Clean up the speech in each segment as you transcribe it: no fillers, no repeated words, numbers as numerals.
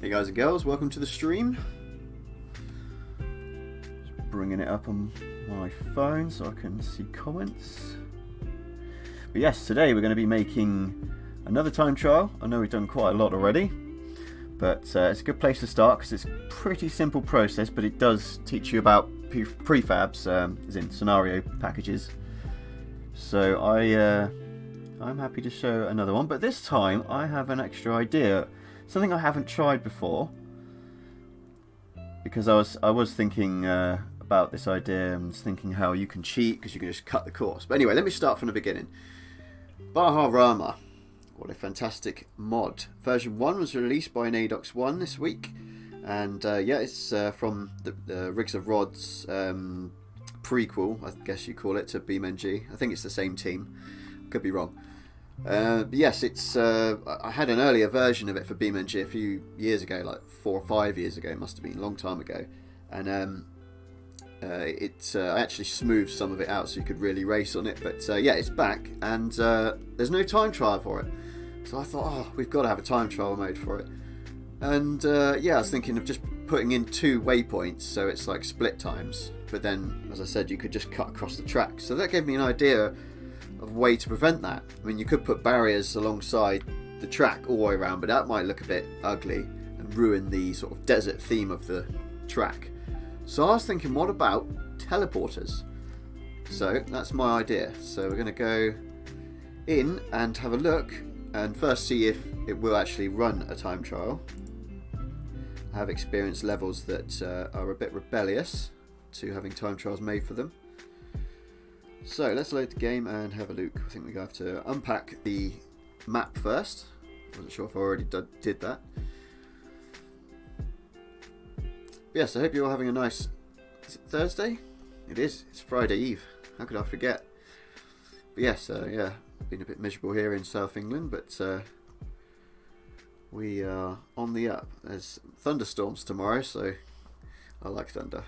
Hey guys and girls, welcome to the stream. Just bringing it up on my phone so I can see comments. But yes, today we're going to be making another time trial. I know we've done quite a lot already, but it's a good place to start because it's a pretty simple process, but it does teach you about prefabs, as in scenario packages. So I'm happy to show another one, but this time I have an extra idea. Something I haven't tried before, because I was thinking about this idea and thinking how you can cheat because you can just cut the course. But anyway, let me start from the beginning. Baharama, what a fantastic mod. Version 1 was released by Nadox 1 this week, and yeah, it's from the Rigs of Rods prequel, I guess you call it, to BeamNG. I think it's the same team, could be wrong. But yes, it's I had an earlier version of it for BeamNG a few years ago, like 4 or 5 years ago, it must have been a long time ago, and I actually smoothed some of it out so you could really race on it. But yeah, it's back, and there's no time trial for it, so I thought, oh, we've got to have a time trial mode for it. And yeah, I was thinking of just putting in 2 waypoints so it's like split times, but then, as I said, you could just cut across the track. So that gave me an idea of a way to prevent that. I mean, you could put barriers alongside the track all the way around, but that might look a bit ugly and ruin the sort of desert theme of the track. So I was thinking, what about teleporters? So that's my idea. So we're going to go in and have a look and first see if it will actually run a time trial. I have experienced levels that are a bit rebellious to having time trials made for them. So let's load the game and have a look. I think we have to unpack the map first. Wasn't sure if I already did that. Yes, I hope you're all having a nice... Is it Thursday? It is. It's Friday Eve. How could I forget? But yes, yeah, been a bit miserable here in South England, but we are on the up. There's thunderstorms tomorrow, so I like thunder.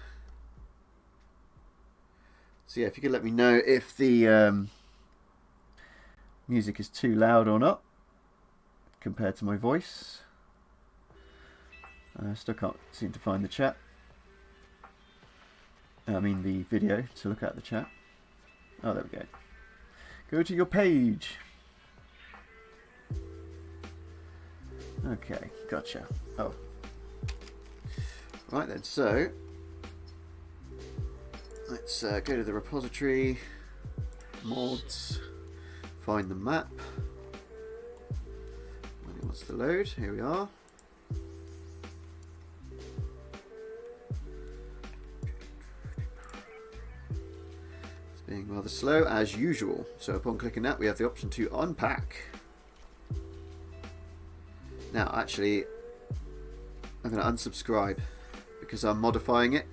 So yeah, if you could let me know if the music is too loud or not compared to my voice. I still can't seem to find the chat. I mean the video to look at the chat. Oh, there we go. Go to your page. Okay, gotcha. Oh. Right then, so let's go to the repository, mods, find the map. When it wants to load, here we are. It's being rather slow as usual. So upon clicking that, we have the option to unpack. Now, actually, I'm going to unsubscribe because I'm modifying it.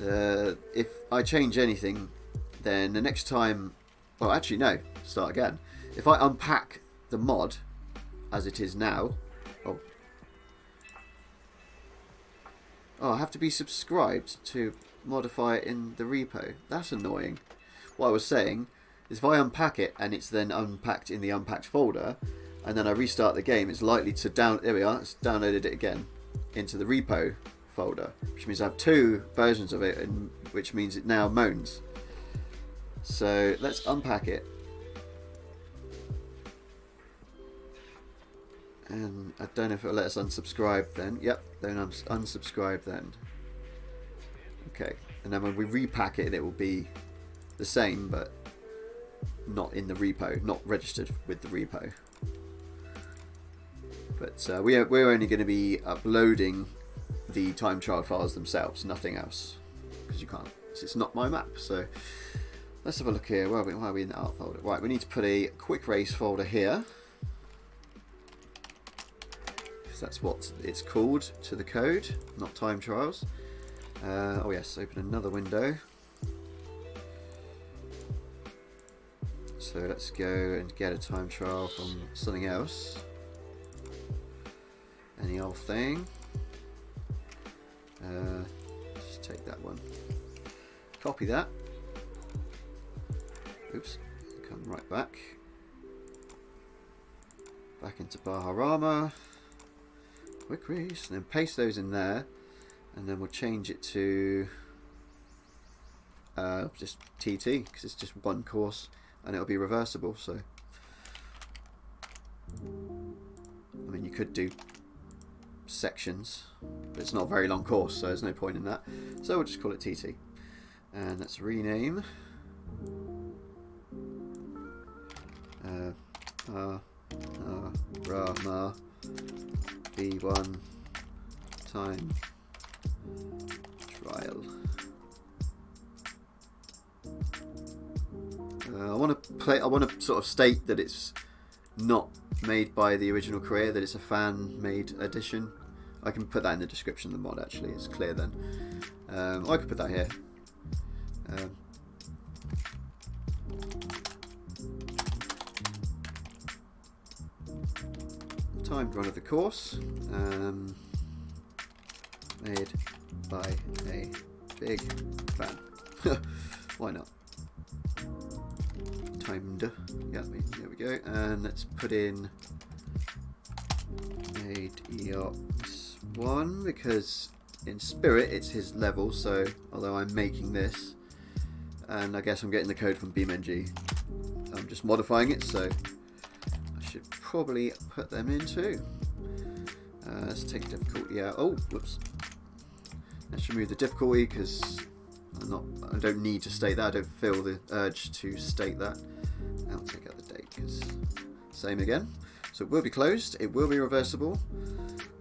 If I change anything, then the next time, well, actually no, start again. If I unpack the mod as it is now, oh, I have to be subscribed to modify it in the repo. That's annoying. What I was saying is if I unpack it and it's then unpacked in the unpacked folder, and then I restart the game, it's likely to there we are, it's downloaded it again into the repo folder, which means I have 2 versions of it, and which means it now moans. So let's unpack it, and I don't know if it'll let us unsubscribe then. Yep, then I'm unsubscribed then. Okay, and then when we repack it, it will be the same, but not in the repo, not registered with the repo. But we're only going to be uploading the time trial files themselves, nothing else, because you can't. It's not my map. So let's have a look here. Where are we in the art folder? Right, we need to put a quick race folder here, because that's what it's called to the code, not time trials. Oh yes, open another window. So let's go and get a time trial from something else. Any old thing. Just take that one. Copy that. Oops. Come right back. Back into Baharama. quick crease, and then paste those in there, and then we'll change it to just TT, because it's just one course and it'll be reversible. So I mean, you could do sections, but it's not a very long course, so there's no point in that. So we'll just call it TT, and let's rename Rama V1 time trial. I want to sort of state that it's not made by the original creator, that it's a fan-made edition. I can put that in the description of the mod, actually, it's clear then. I could put that here. Timed run of the course, made by a big fan. Why not? Timed, yeah, there we go, and let's put in made EOS1, because in spirit it's his level, so although I'm making this, and I guess I'm getting the code from BeamNG, I'm just modifying it, so I should probably put them in too. Let's take difficulty out. Oh, whoops. Let's remove the difficulty, because I don't need to state that. I don't feel the urge to state that. I'll take out the date, because same again. So it will be closed. It will be reversible.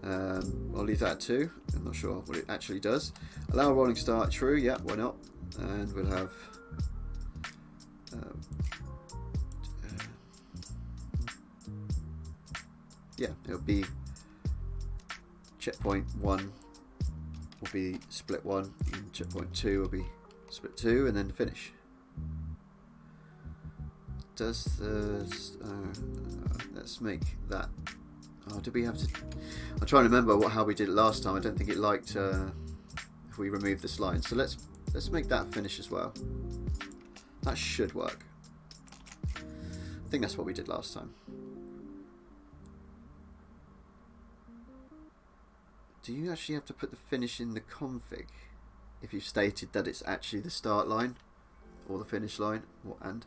I'll leave that too. I'm not sure what it actually does. Allow rolling start. True. Yeah. Why not? And we'll have. Yeah, it'll be checkpoint 1 will be split 1, and checkpoint 2 will be split 2, and then finish. Does the let's make that. Oh, did we have to? I'm trying to remember how we did it last time. I don't think it liked if we remove this line. So let's make that finish as well. That should work. I think that's what we did last time. Do you actually have to put the finish in the config if you've stated that it's actually the start line or the finish line, or and?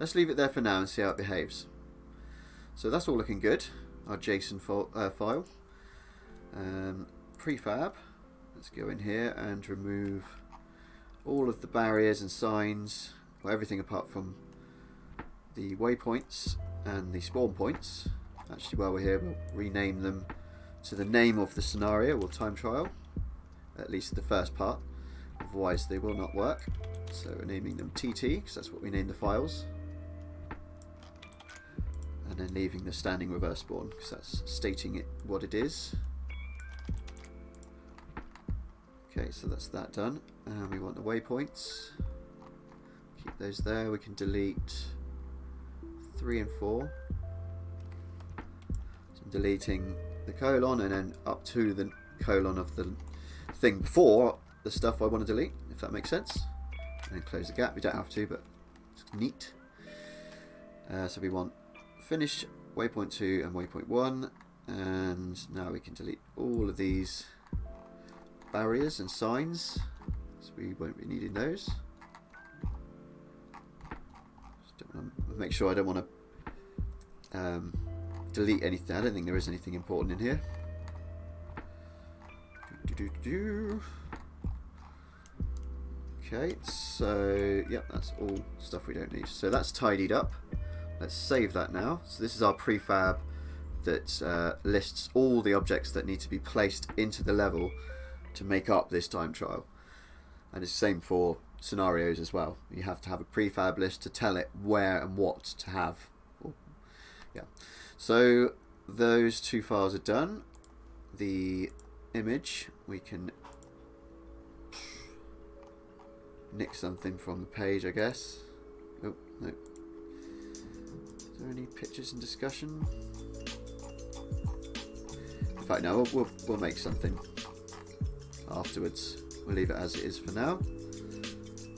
Let's leave it there for now and see how it behaves. So that's all looking good. Our JSON file. Prefab. Let's go in here and remove all of the barriers and signs, or everything apart from the waypoints and the spawn points. Actually, while we're here, we'll rename them to the name of the scenario or time trial, at least the first part, otherwise they will not work. So we're naming them TT, because that's what we named the files, and then leaving the standing reverse spawn, because that's stating it what it is. Okay, so that's that done, and we want the waypoints. Keep those there. We can delete 3 and 4. So I'm deleting the colon and then up to the colon of the thing before the stuff I want to delete, if that makes sense. And then close the gap. We don't have to, but it's neat. So we want finish waypoint 2 and waypoint 1, and now we can delete all of these barriers and signs, so we won't be needing those. Just don't want to make sure I don't want to delete anything. I don't think there is anything important in here. Okay, so yep, that's all stuff we don't need. So that's tidied up. Let's save that now. So this is our prefab that lists all the objects that need to be placed into the level to make up this time trial. And it's the same for scenarios as well. You have to have a prefab list to tell it where and what to have. Yeah. So those two files are done. The image, we can nick something from the page, I guess. Oh, no. Is there any pictures in discussion? In fact, no, we'll make something afterwards. We'll leave it as it is for now.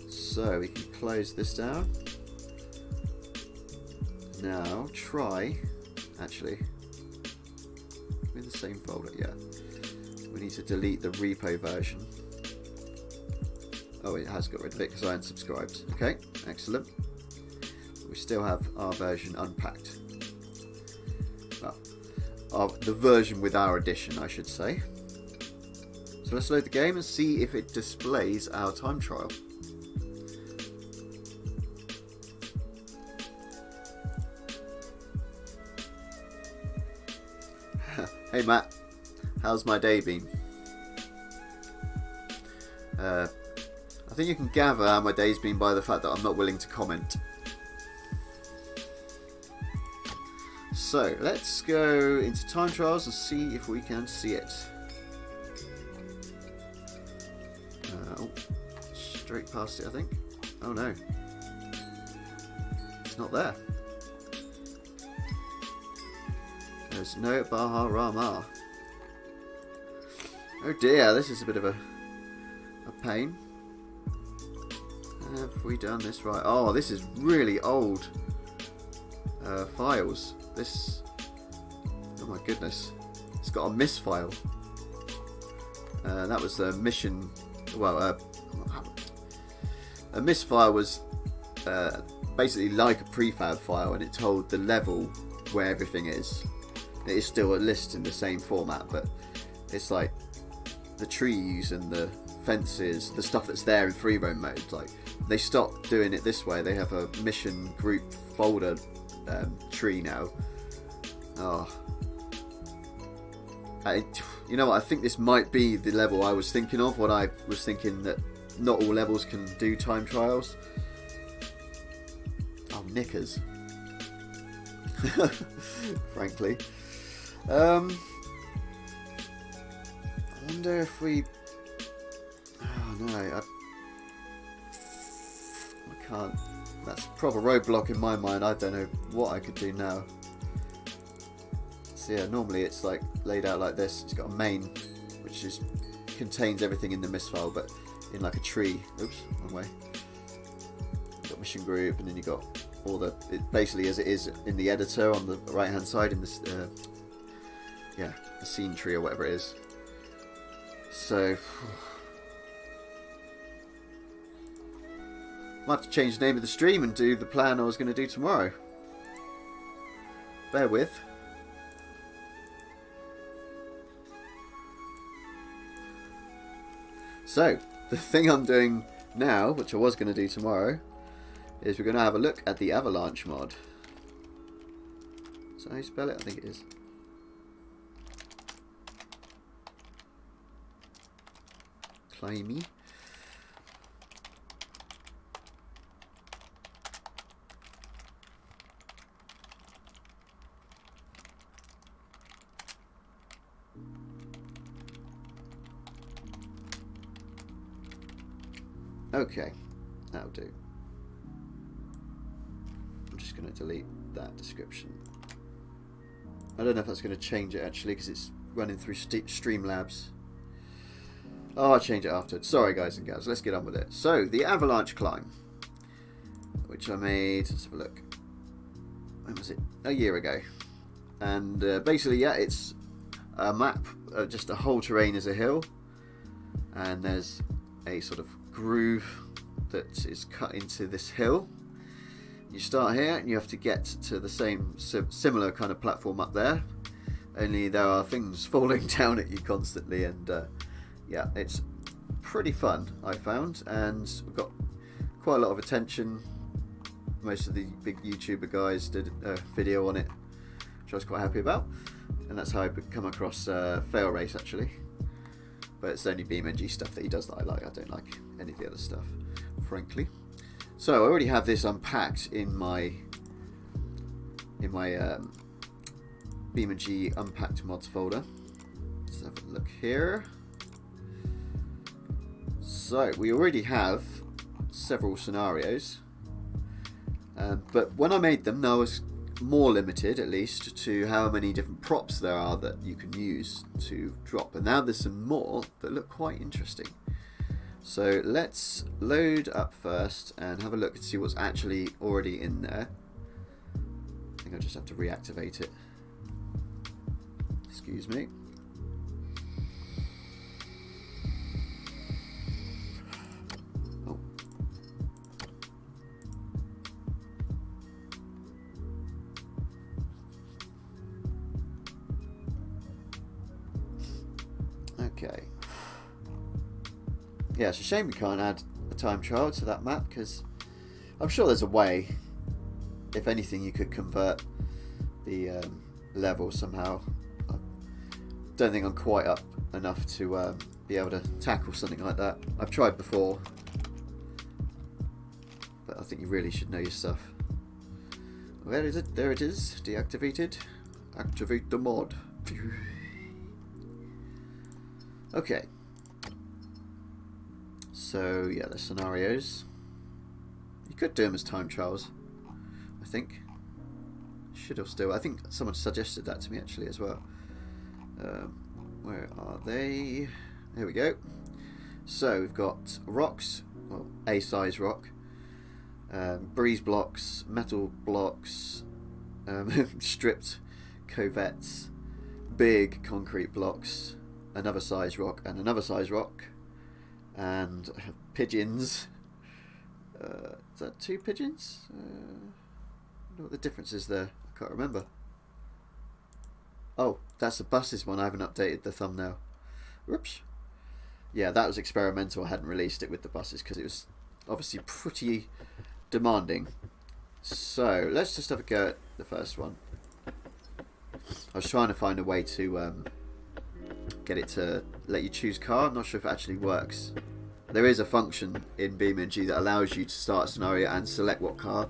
So we can close this down. Now try, actually, same folder? Yeah. We need to delete the repo version. Oh, it has got rid of it because I unsubscribed. Okay, excellent. We still have our version unpacked. Well, the version with our addition, I should say. So let's load the game and see if it displays our time trial. Hey Matt, how's my day been? I think you can gather how my day's been by the fact that I'm not willing to comment. So let's go into time trials and see if we can see it. Oh, straight past it, I think. Oh no, it's not there. There's no Baha Rama. Oh dear, this is a bit of a pain. Have we done this right? Oh, this is really old files. This, oh my goodness, it's got a misfile. That was a mission. Well, a misfile was basically like a prefab file, and it told the level where everything is. It is still a list in the same format, but it's like the trees and the fences, the stuff that's there in free roam mode. Like, they stopped doing it this way. They have a mission group folder tree now. Oh, you know what? I think this might be the level I was thinking of when I was thinking that not all levels can do time trials. Oh, knickers. Frankly. I wonder if we... Oh no, I can't. That's a proper roadblock in my mind. I don't know what I could do now. So yeah, normally it's like laid out like this. It's got a main, which contains everything in the misfile, but in like a tree. Oops, wrong way. You've got mission group, and then you got all the, it basically as it is in the editor on the right hand side in this, yeah, the scene tree or whatever it is. So I might have to change the name of the stream and do the plan I was going to do tomorrow. Bear with. So, the thing I'm doing now, which I was going to do tomorrow, is we're going to have a look at the Avalanche mod. Is that how you spell it? I think it is. Climby. Okay, that'll do. I'm just going to delete that description. I don't know if that's going to change it actually, because it's running through Streamlabs. Oh, I'll change it after. Sorry guys and gals, let's get on with it. So, the Avalanche climb, which I made, let's have a look. When was it? A year ago. And basically, yeah, it's a map, just a whole terrain is a hill. And there's a sort of groove that is cut into this hill. You start here and you have to get to the same similar kind of platform up there, only there are things falling down at you constantly, and yeah, it's pretty fun, I found, and we've got quite a lot of attention. Most of the big YouTuber guys did a video on it, which I was quite happy about, and that's how I come across Fail Race actually. But it's only BeamNG stuff that he does that I like. I don't like any of the other stuff, frankly. So I already have this unpacked in my BeamNG unpacked mods folder. Let's have a look here. So we already have several scenarios, but when I made them, I was more limited, at least, to how many different props there are that you can use to drop, and now there's some more that look quite interesting. So let's load up first and have a look and see what's actually already in there. I think I'll just have to reactivate it. Excuse me. Okay. Yeah, it's a shame we can't add a time trial to that map, because I'm sure there's a way. If anything, you could convert the level somehow. I don't think I'm quite up enough to be able to tackle something like that. I've tried before, but I think you really should know your stuff. Where is it? There it is. Deactivated. Activate the mod. Okay. So yeah, the scenarios. You could do them as time trials, I think. Should have still. I think someone suggested that to me actually as well. Where are they? Here we go. So we've got rocks, well, a size rock, breeze blocks, metal blocks, stripped covettes, big concrete blocks, another size rock, and another size rock, and pigeons. Is that 2 pigeons? I don't know what the difference is there. I can't remember. Oh, that's the buses one. I haven't updated the thumbnail. Whoops. Yeah, that was experimental. I hadn't released it with the buses because it was obviously pretty demanding. So let's just have a go at the first one. I was trying to find a way to get it to let you choose car. I'm not sure if it actually works. There is a function in BeamNG that allows you to start a scenario and select what car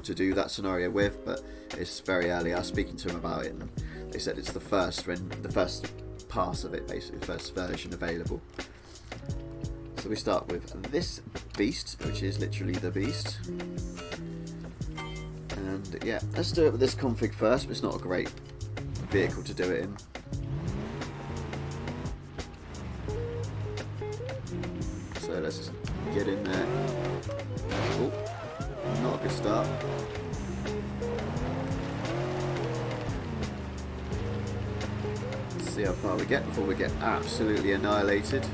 to do that scenario with, but it's very early. I was speaking to them about it, and they said it's the first pass of it, basically the first version available. So we start with this beast, which is literally the beast. And yeah, let's do it with this config first, but it's not a great vehicle to do it in. So let's just get in there. Oh, not a good start. Let's see how far we get before we get absolutely annihilated.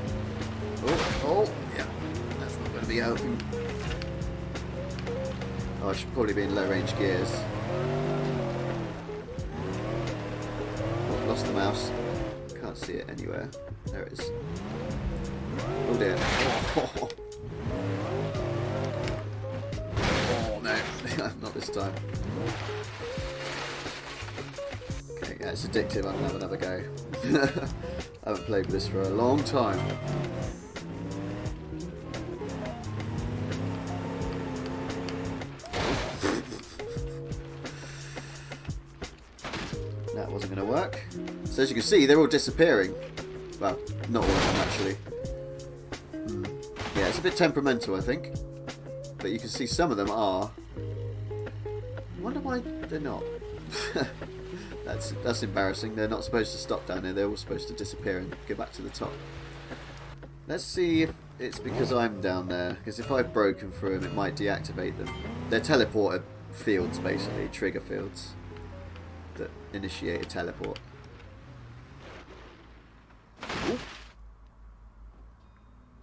Oh, yeah, that's not going to be helping. Oh, I should probably be in low range gears. Oh, lost the mouse. Can't see it anywhere. There it is. Oh dear. Oh, oh no, not this time. Okay, yeah, it's addictive. I'm going to have another go. I haven't played with this for a long time. That wasn't going to work. So as you can see, they're all disappearing. Well, not all of them actually. Yeah, it's a bit temperamental, I think. But you can see some of them are. I wonder why they're not. That's embarrassing. They're not supposed to stop down there. They're all supposed to disappear and go back to the top. Let's see if it's because I'm down there. Because if I've broken through them, it might deactivate them. They're teleporter fields, basically. Trigger fields that initiate a teleport. Ooh.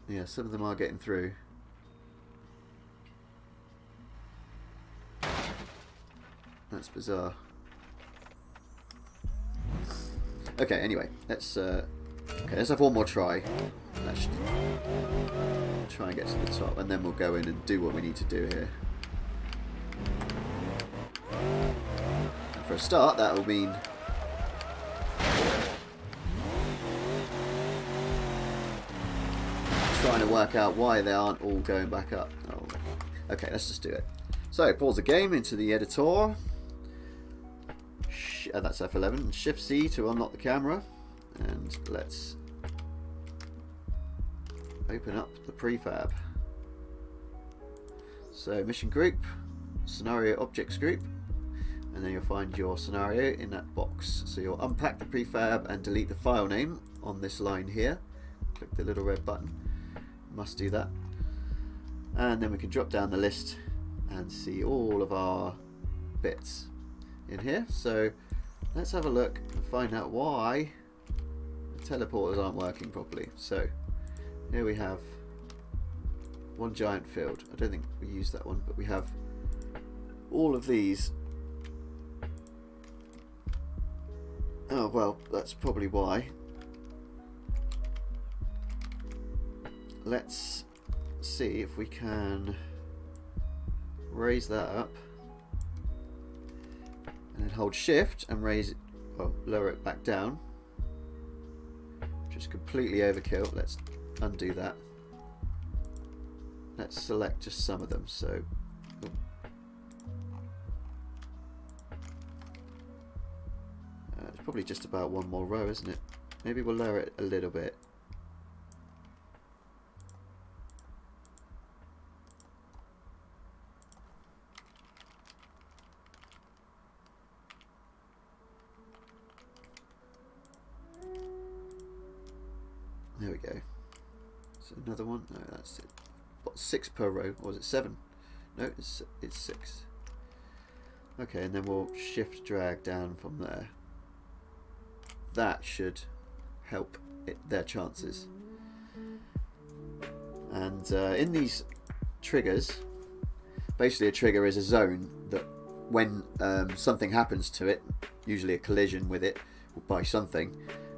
Yeah, some of them are getting through. That's bizarre. Okay, anyway, let's have one more try. Let's try and get to the top, and then we'll go in and do what we need to do here. And for a start, that will mean trying to work out why they aren't all going back up. Oh, okay, let's just do it. So, pause the game into the editor. That's F11. Shift C to unlock the camera. And let's open up the prefab. So, mission group, scenario objects group. And then you'll find your scenario in that box. So you'll unpack the prefab and delete the file name on this line here. Click the little red button. Must do that. And then we can drop down the list and see all of our bits in here. So let's have a look and find out why the teleporters aren't working properly. So here we have one giant field. I don't think we used that one, but we have all of these. Oh well, that's probably why. let's see if we can raise that up and then hold shift and raise it, well, lower it back down. Just completely overkill. Let's undo that. Let's select just some of them. So it's probably just about one more row, isn't it? Maybe we'll lower it a little bit. There we go. So another one. No, that's it. What, 6 per row? Or was it 7? No, it's 6. Okay, and then we'll shift drag down from there. That should help their chances. And in these triggers, basically a trigger is a zone that when something happens to it, usually a collision with it by something,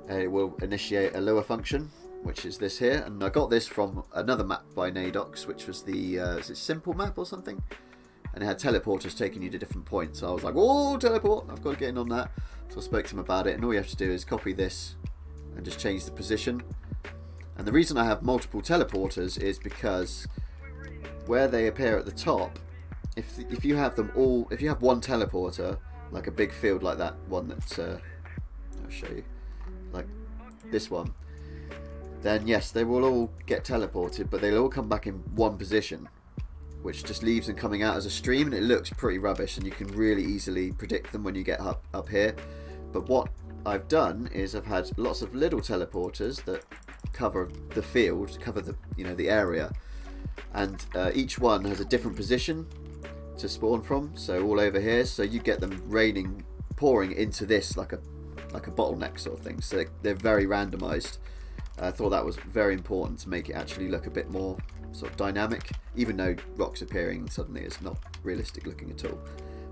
it will initiate a lower function, which is this here. And I got this from another map by Nadox, which was the is it Simple Map or something? And it had teleporters taking you to different points. So I was like, oh, teleport, I've got to get in on that. So I spoke to him about it, and all you have to do is copy this and just change the position. And the reason I have multiple teleporters is because where they appear at the top, if you have them all, if you have one teleporter, like a big field like that one that I'll show you, like this one, then yes, they will all get teleported, but they'll all come back in one position, which just leaves them coming out as a stream, and it looks pretty rubbish, and you can really easily predict them when you get up here. But what I've done is I've had lots of little teleporters that cover the field, cover the the area, and each one has a different position to spawn from. So all over here, so you get them pouring into this like a bottleneck sort of thing. So they're very randomized. I thought that was very important to make it actually look a bit more sort of dynamic, even though rocks appearing suddenly is not realistic looking at all.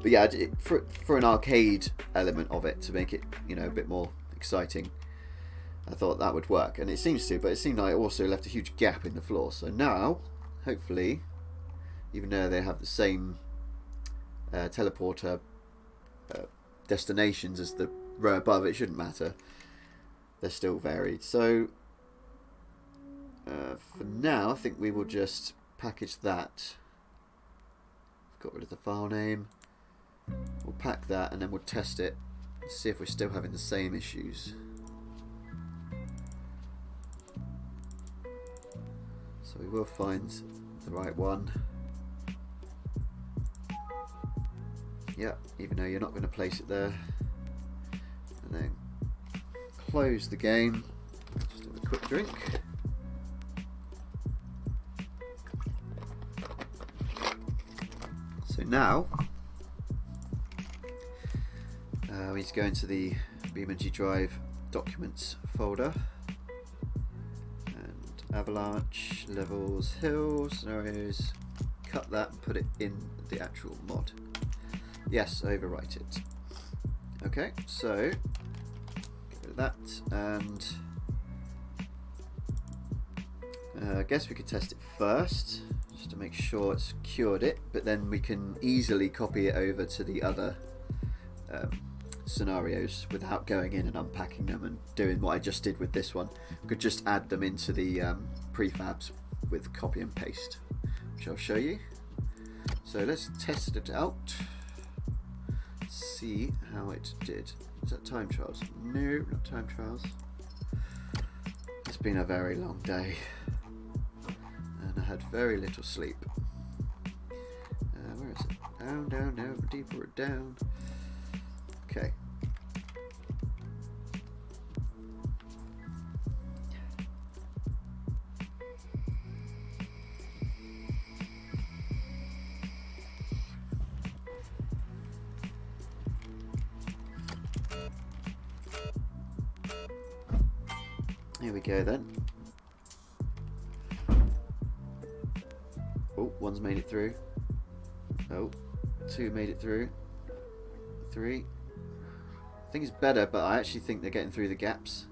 But yeah, for an arcade element of it, to make it a bit more exciting, I thought that would work, and it seems to. But it seemed like it also left a huge gap in the floor. So now, hopefully, even though they have the same teleporter destinations as the row above, it shouldn't matter. They're still varied. So for now, I think we will just package that. Got rid of the file name. We'll pack that, and then we'll test it and see if we're still having the same issues. So we will find the right one. Yeah, even though you're not going to place it there. And then close the game. Just have a quick drink. So now we need to go into the BeamNG.drive documents folder, and Avalanche, levels, hills, scenarios, cut that and put it in the actual mod. Yes, overwrite it. Okay, so get rid of that, and I guess we could test it first just to make sure it's cured it, but then we can easily copy it over to the other scenarios without going in and unpacking them and doing what I just did with this one. We could just add them into the prefabs with copy and paste, which I'll show you. So let's test it out, see how it did. Is that time trials? No, not time trials. It's been a very long day and I had very little sleep. Where is it? Down, down, down, deeper down. Okay. Here we go then. Oh, one's made it through. Oh, 2 made it through. 3. I think it's better, but I actually think they're getting through the gaps.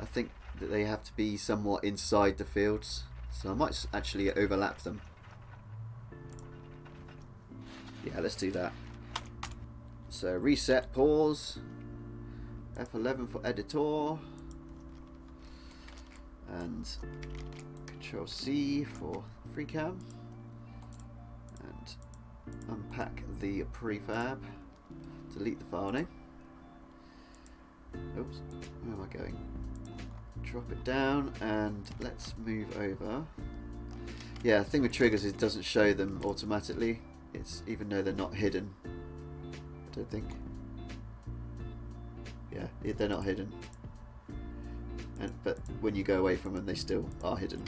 I think that they have to be somewhat inside the fields, so I might actually overlap them. Yeah, let's do that. So reset, pause, F11 for editor, and Control C for FreeCam, and unpack the prefab, delete the file name. Oops, where am I going? Drop it down, and let's move over. Yeah, the thing with triggers is it doesn't show them automatically. It's even though they're not hidden. I don't think. Yeah, they're not hidden. But when you go away from them, they still are hidden.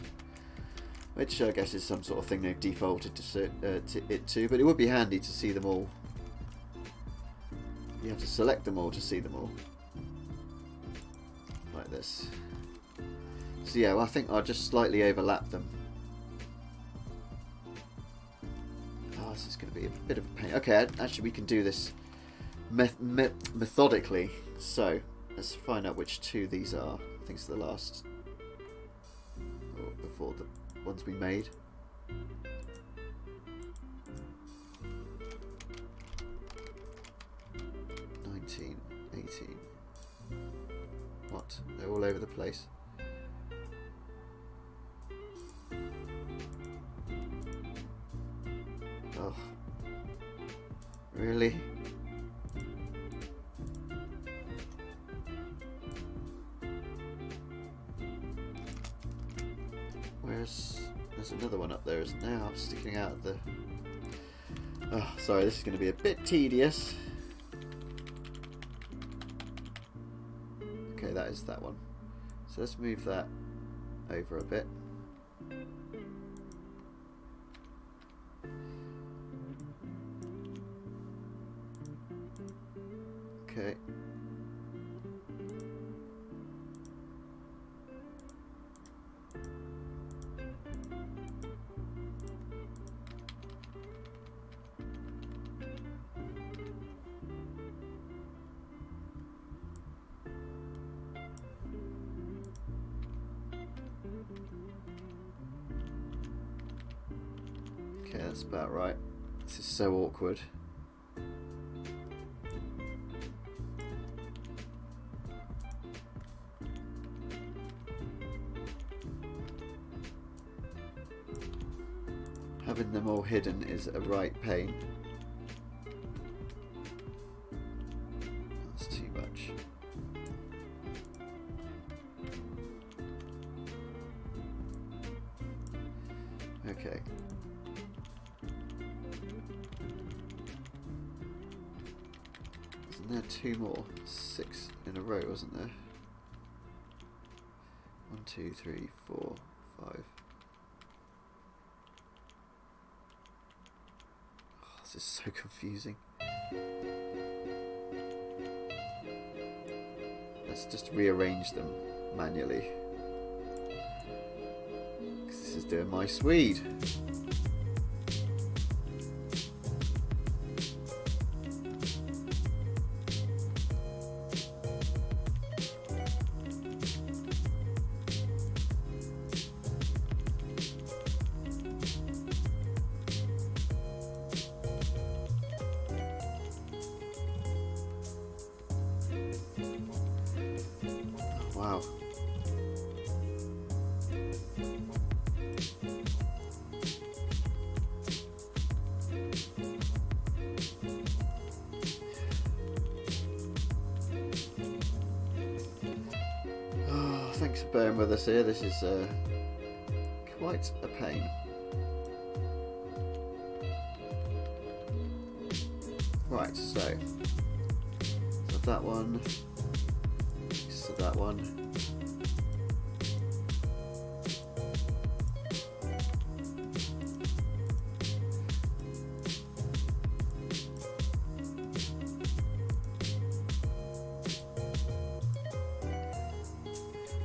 Which I guess is some sort of thing they've defaulted to it to. But it would be handy to see them all. You have to select them all to see them all. Like this. So yeah, well, I think I'll just slightly overlap them. Oh, this is going to be a bit of a pain. Okay, actually we can do this methodically. So let's find out which two these are. I think it's the last, or before the ones we made. What? They're all over the place. Oh. Really? There's another one up there, isn't there? I'm sticking out of the... Oh, sorry, this is going to be a bit tedious. Okay, that is that one. So let's move that over a bit. Okay. Okay, that's about right. This is so awkward. Having them all hidden is a right pain. That's too much. Okay. Isn't there two more? 6 in a row, wasn't there? 1, 2, 3, 4, 5. This is so confusing. Let's just rearrange them manually. 'Cause this is doing my Swede. Wow. Oh, thanks for bearing with us here. This is quite a pain. Right, so that one. That one.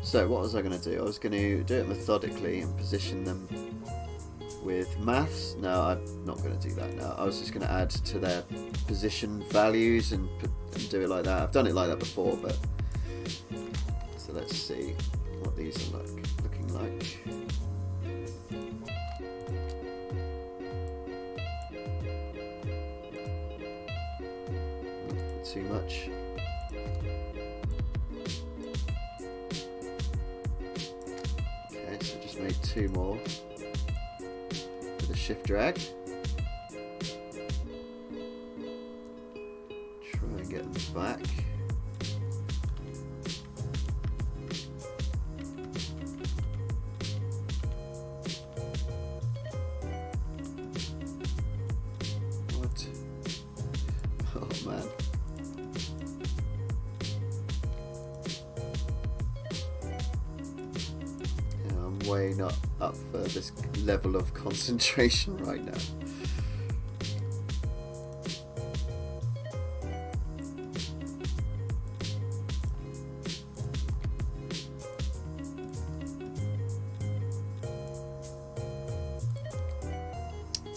So what was I going to do? I was going to do it methodically and position them with maths. No, I'm not going to do that now. I was just going to add to their position values and do it like that. I've done it like that before, but So let's see what these are looking like. Not too much. Okay, so just made 2 more with a shift drag. Try and get them back. Man. Yeah, I'm way not up for this level of concentration right now.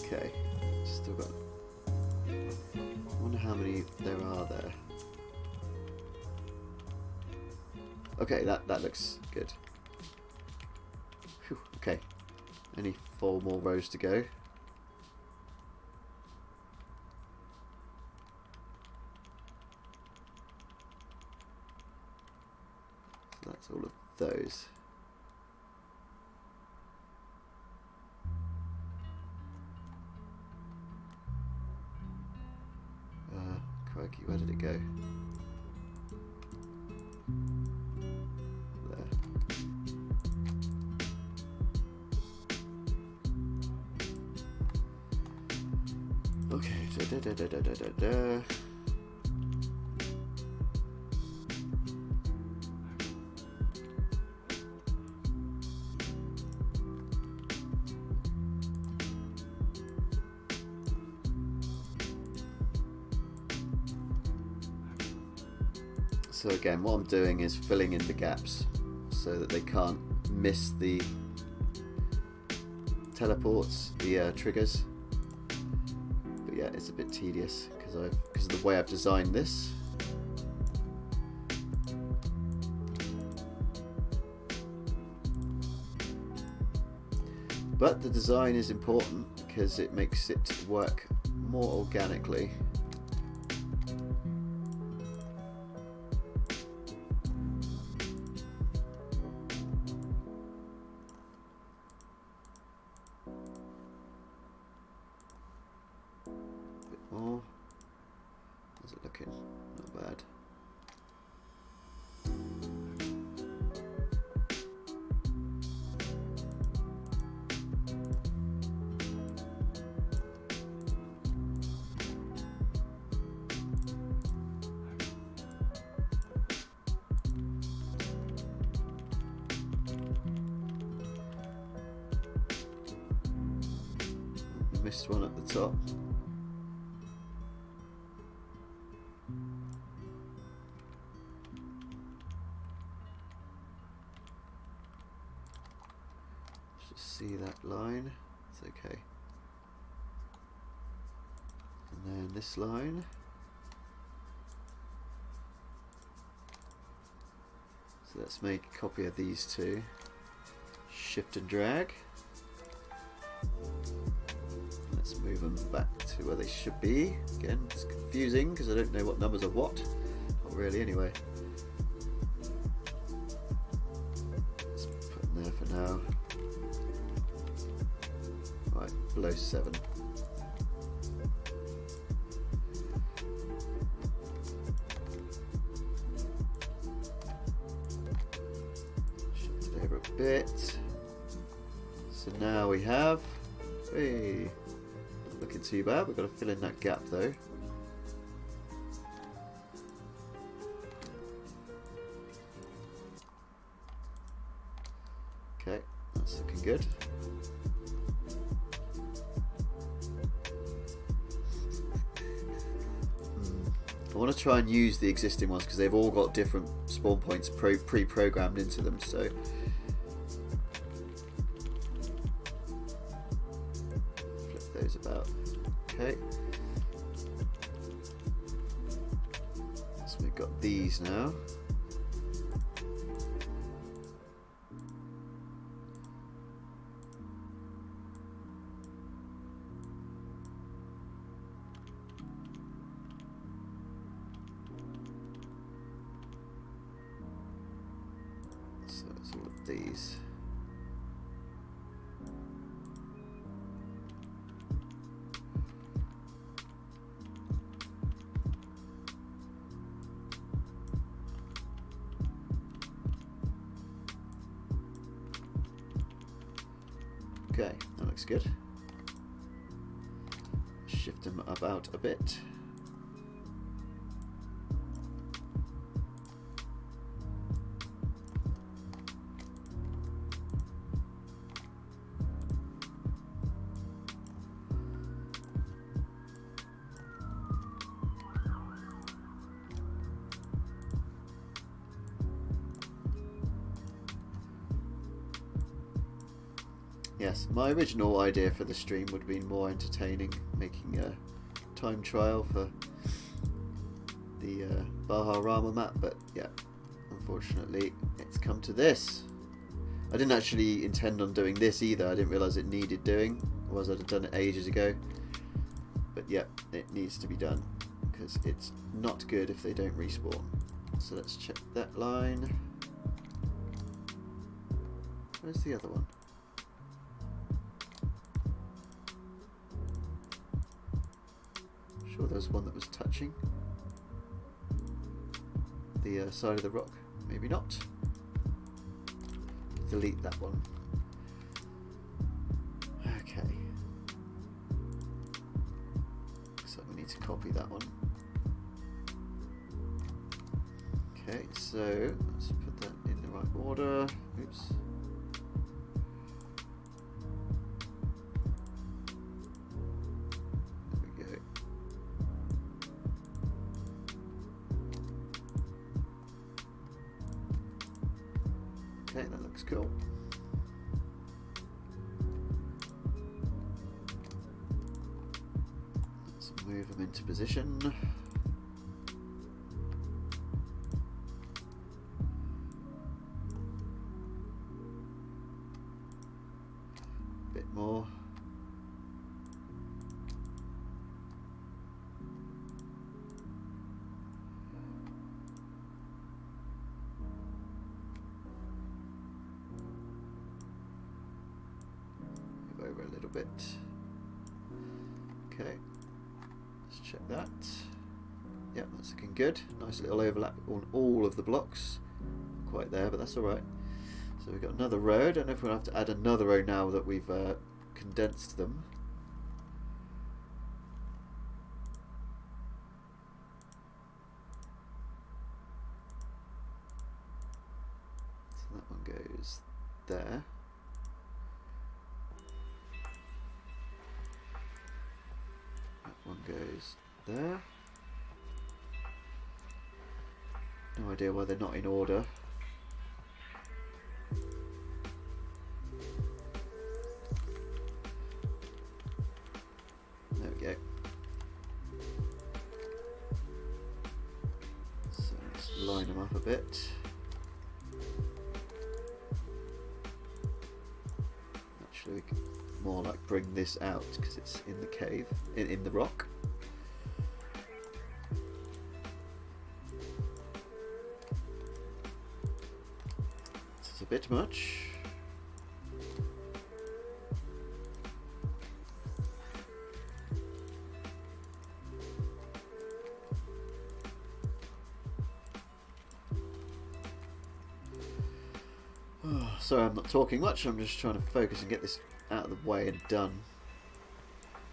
Okay, still got. How many there are there? Okay, that looks good. Whew, okay, only 4 more rows to go. So that's all of those. Crikey, where did it go? There. Okay, So again, what I'm doing is filling in the gaps so that they can't miss the teleports, the triggers. But yeah, it's a bit tedious because of the way I've designed this. But the design is important because it makes it work more organically. More. How's it looking? Not bad. Missed one at the top. See that line, it's okay. And then this line. So let's make a copy of these two. Shift and drag. Let's move them back to where they should be. Again, it's confusing because I don't know what numbers are what. Not really, anyway. Let's put them there for now. Right, below 7. Shift it over a bit. So now we have, hey, not looking too bad. We've got to fill in that gap though. Okay, that's looking good. I want to try and use the existing ones because they've all got different spawn points pre-programmed into them. So flip those about. Okay. So we've got these now. all of these. Okay, that looks good. Shift them about a bit. Yes, my original idea for the stream would be more entertaining, making a time trial for the Baja Rama map, but yeah, unfortunately it's come to this. I didn't actually intend on doing this either. I didn't realise it needed doing, otherwise I'd have done it ages ago. But yeah, it needs to be done, because it's not good if they don't respawn. So let's check that line. Where's the other one? Sure, there was one that was touching the side of the rock. Maybe not. Delete that one. Okay. So we need to copy that one. Okay, so let's put that in the right order. Oops. Okay, that looks cool. Let's move them into position. A bit more. Over a little bit. Okay, let's check that. Yep, that's looking good. Nice little overlap on all of the blocks. Not quite there, but that's alright. So we've got another row. I don't know if we'll have to add another row now that we've condensed them. So that one goes there. One goes there. No idea why they're not in order. There we go. So let's line them up a bit. Actually, we can more like bring this out because it's in the cave, in the rock. This is a bit much. Oh, sorry, I'm not talking much. I'm just trying to focus and get this out of the way and done.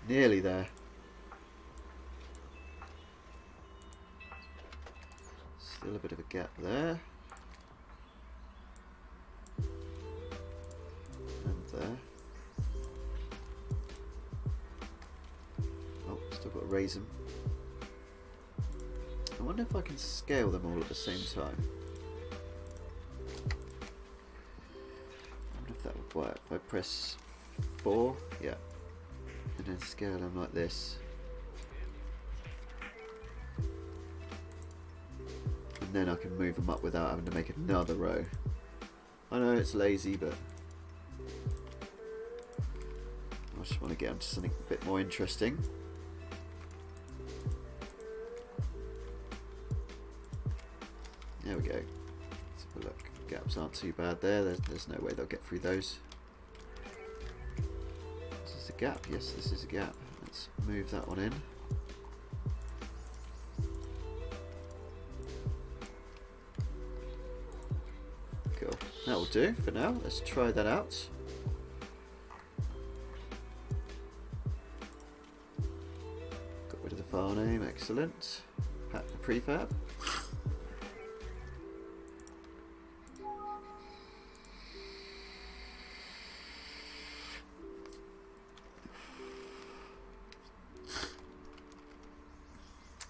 Nearly there. Still a bit of a gap there. And there. Oh, still got to raise them. I wonder if I can scale them all at the same time. I wonder if that would work. If I press 4, yeah, and then scale them like this, and then I can move them up without having to make another row. I know it's lazy, but I just want to get onto something a bit more interesting. There we go. Let's have a look. Gaps aren't too bad there. There's no way they'll get through those. Is this a gap? Yes, this is a gap. Let's move that one in. Cool. That will do for now. Let's try that out. Got rid of the file name. Excellent. Pack the prefab.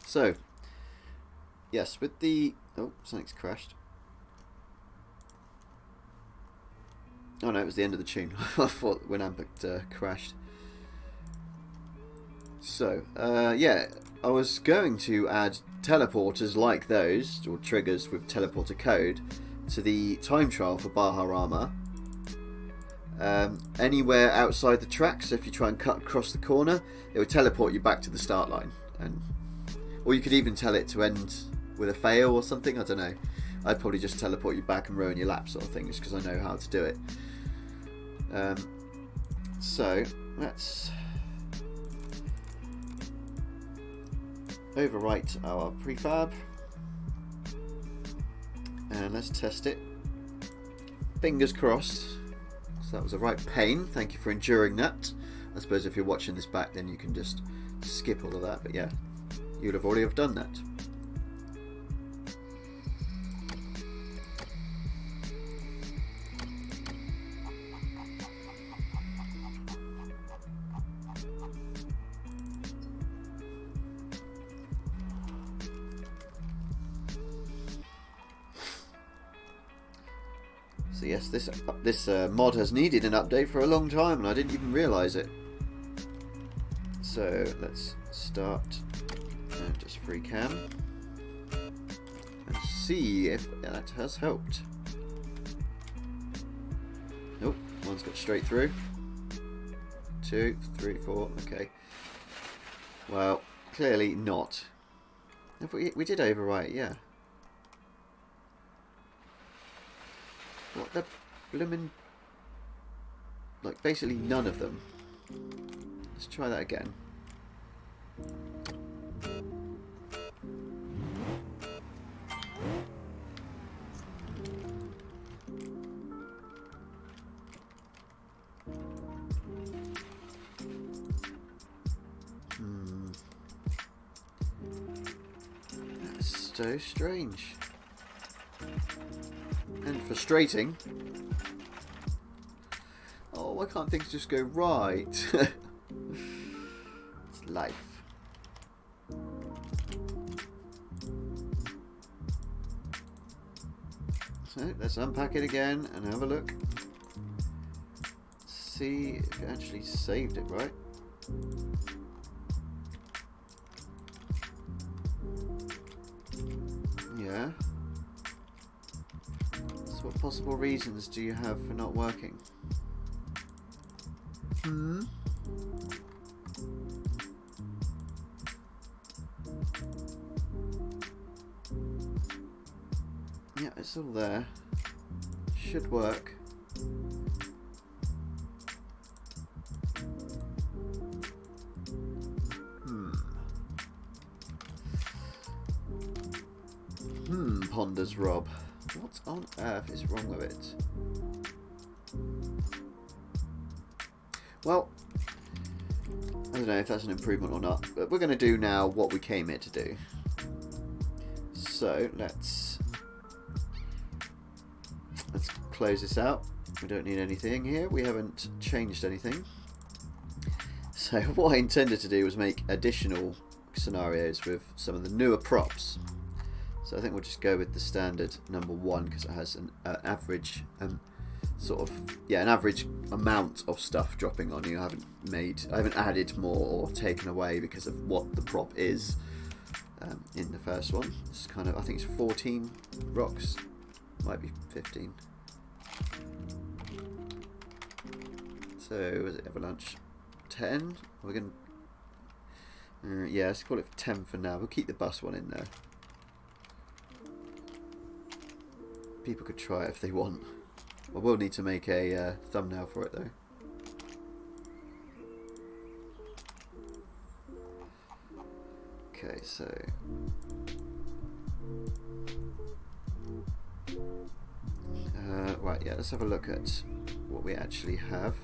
So, yes, with the... Oh, something's crashed. Oh no, it was the end of the tune. I thought Winamp had crashed. So, yeah, I was going to add teleporters like those, or triggers with teleporter code, to the time trial for Baharama. Anywhere outside the track, so if you try and cut across the corner, it will teleport you back to the start line. Or you could even tell it to end with a fail or something, I don't know. I'd probably just teleport you back and ruin your lap sort of thing, just because I know how to do it. So, let's overwrite our prefab. And let's test it. Fingers crossed. So that was a right pain. Thank you for enduring that. I suppose if you're watching this back, then you can just skip all of that, but yeah. You'd have already have done that. So yes, this mod has needed an update for a long time, and I didn't even realise it. So let's start. And just free cam and see if that has helped. Nope, one's got straight through. 2, 3, 4. Okay. Well, clearly not. If we did overwrite, yeah. What the bloomin'? Like basically none of them. Let's try that again. That's so strange and frustrating. Oh, why can't things just go right? It's life. So let's unpack it again and have a look. See if it actually saved it right. Yeah. So what possible reasons do you have for not working? Yeah, it's all there. Should work. Ponders Rob. What on earth is wrong with it? Well, I don't know if that's an improvement or not, but we're going to do now what we came here to do. So let's close this out. We don't need anything here. We haven't changed anything. So what I intended to do was make additional scenarios with some of the newer props. So I think we'll just go with the standard number 1 because it has an average an average amount of stuff dropping on you. I haven't added more or taken away because of what the prop is in the first one. It's kind of, I think it's 14 rocks, might be 15. So is it Avalanche 10? We're going yeah, let's call it 10 for now. We'll keep the bus one in there. People could try it if they want. I will need to make a thumbnail for it though. Okay, so right, yeah, let's have a look at what we actually have.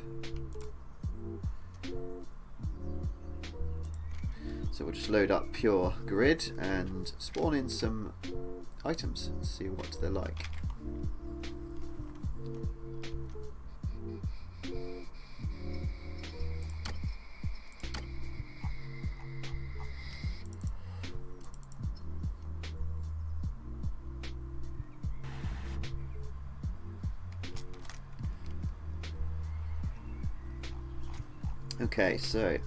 So we'll just load up pure grid and spawn in some items and see what they're like. Okay, so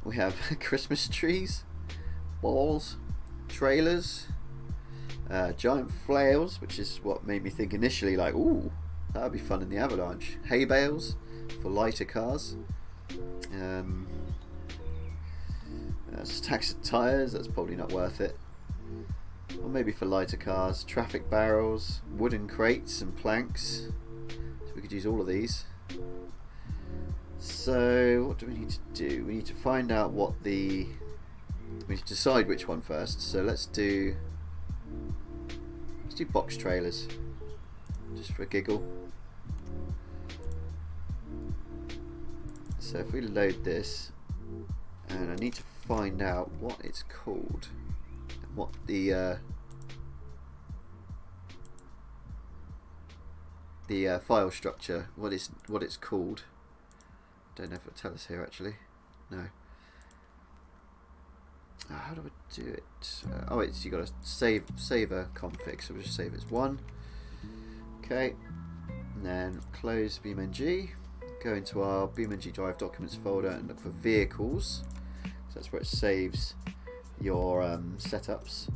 we have Christmas trees, balls, trailers, giant flails, which is what made me think initially like, ooh, that would be fun in the Avalanche. Hay bales for lighter cars. Stacks of tyres, that's probably not worth it. Or maybe for lighter cars. Traffic barrels, wooden crates and planks. So we could use all of these. So what do we need to do? We need to find out what the... We need to decide which one first. So let's do box trailers, just for a giggle. So if we load this, and I need to find out what it's called, what the file structure, what it's called. Don't know if it'll tell us here actually. No. How do I do it? Oh, it's you got to save a config. So we'll just save it as 1. Okay. And then close BeamNG. Go into our BeamNG.drive documents folder and look for vehicles. So that's where it saves your setups,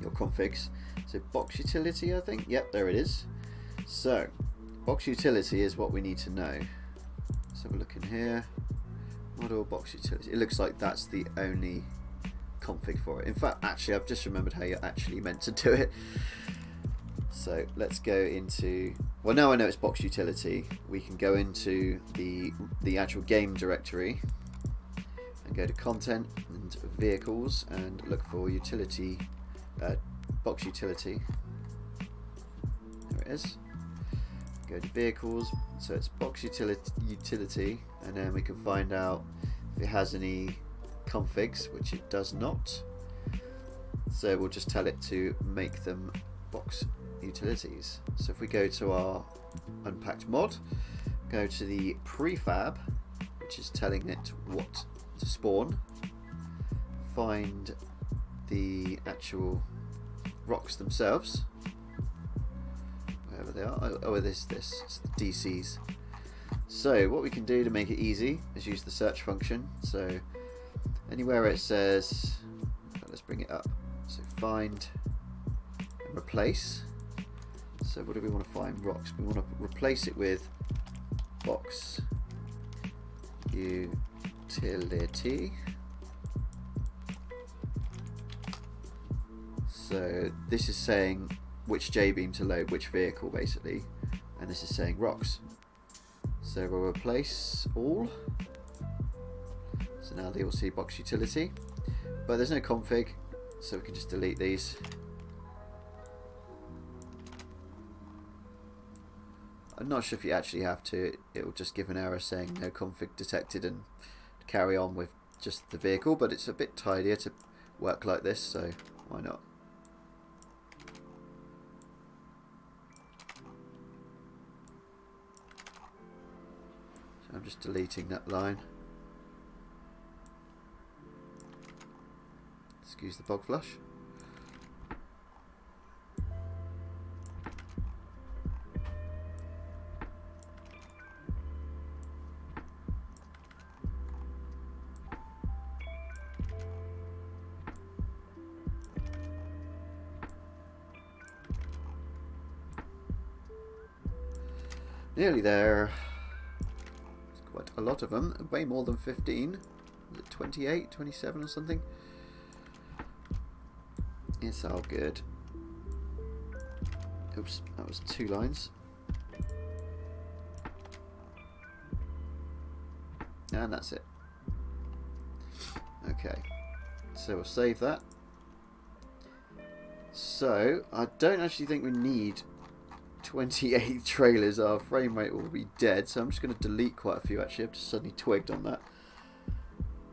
your configs. So box utility, I think. Yep, there it is. So box utility is what we need to know. Let's have a look in here. Model box utility. It looks like that's the only config for it. In fact, actually, I've just remembered how you're actually meant to do it. So let's go into. Well, now I know it's box utility. We can go into the actual game directory and go to content and vehicles and look for utility, box utility. There it is. Go to vehicles, so it's box utility, and then we can find out if it has any configs, which it does not. So we'll just tell it to make them box utilities. So if we go to our unpacked mod, go to the prefab, which is telling it what to spawn, find the actual rocks themselves. Wherever they are. Oh, this it's the DCs. So what we can do to make it easy is use the search function. So anywhere it says, let's bring it up. So find and replace. So what do we want to find? Rocks. We want to replace it with box utility. So this is saying which J-beam to load, which vehicle basically, and this is saying rocks. So we'll replace all. So now they will see box utility, but there's no config, so we can just delete these. I'm not sure if you actually have to. It will just give an error saying no config detected and carry on with just the vehicle, but it's a bit tidier to work like this, so why not? I'm just deleting that line. Excuse the bog flush. Nearly there. Quite a lot of them, way more than 15. Is it 28, 27 or something? It's all good. Oops, that was 2 lines. And that's it. Okay, so we'll save that. So, I don't actually think we need 28 trailers. Our frame rate will be dead, so I'm just going to delete quite a few actually. I've just suddenly twigged on that.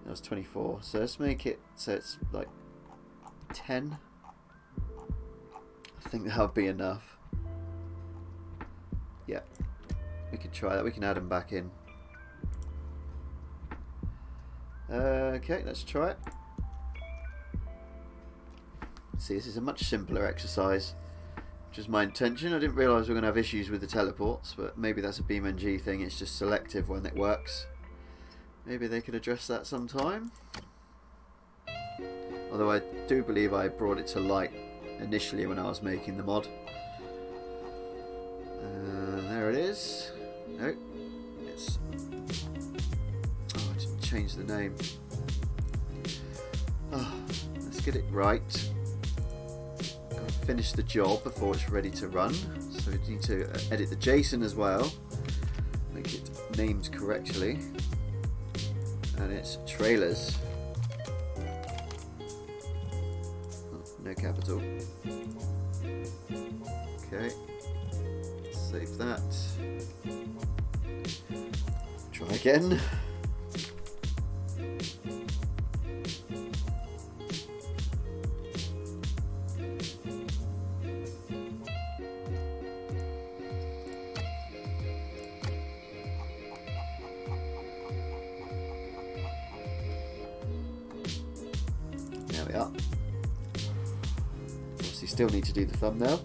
That was 24, so let's make it so it's like 10. I think that'll be enough. Yeah, we can try that. We can add them back in. Okay, let's try it. See, this is a much simpler exercise, which is my intention. I didn't realise we were going to have issues with the teleports, but maybe that's a BeamNG thing. It's just selective when it works. Maybe they could address that sometime. Although I do believe I brought it to light initially when I was making the mod. There it is. No, it's... Oh, I didn't change the name. Oh, let's get it right. Gotta finish the job before it's ready to run. So we need to edit the JSON as well. Make it named correctly. And it's trailers. Oh, no capital. Okay. Save that. Try again. There we are. Obviously still need to do the thumbnail.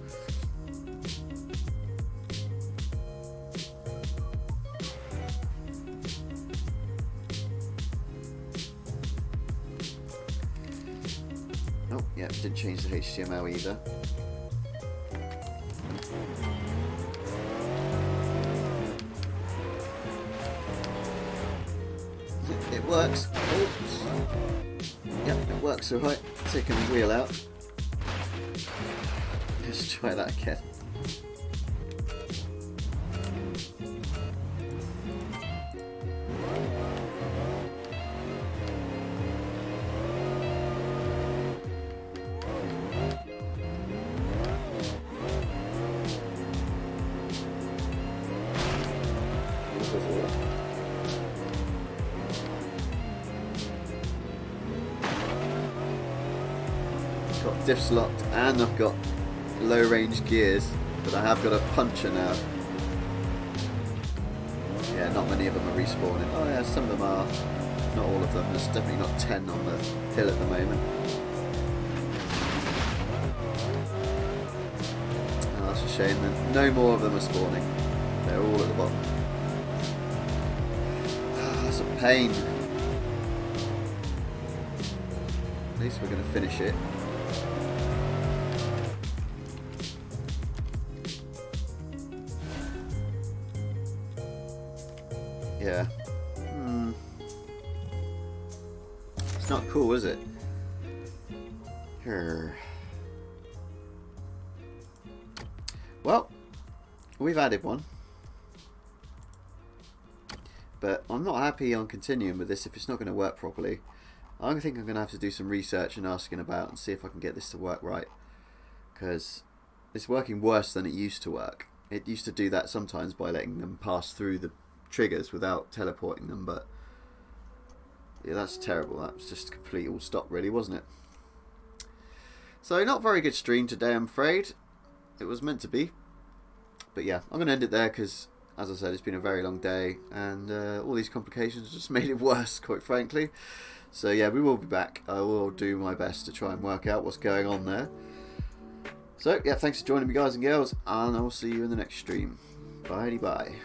Oh, yeah, didn't change the HTML either. It works. Oops. Yep, it works alright. Taking the wheel out. Let's try that again. Got diffs locked and I've got low range gears, but I have got a puncher now. Yeah, not many of them are respawning. Oh yeah, some of them are. Not all of them. There's definitely not 10 on the hill at the moment. Oh, that's a shame then. No more of them are spawning. They're all at the bottom. Ah, that's a pain. At least we're going to finish it. Yeah. It's not cool, is it? Here. Well, we've added one. But I'm not happy on continuing with this if it's not going to work properly. I think I'm going to have to do some research and asking about and see if I can get this to work right. Because it's working worse than it used to work. It used to do that sometimes by letting them pass through the triggers without teleporting them, but yeah, that's terrible. That was just a complete all stop really, wasn't it? So not very good stream today, I'm afraid. It was meant to be, but yeah, I'm going to end it there because, as I said, it's been a very long day and all these complications just made it worse, quite frankly. So yeah, we will be back. I will do my best to try and work out what's going on there. So yeah, thanks for joining me, guys and girls, and I will see you in the next stream. Bye bye.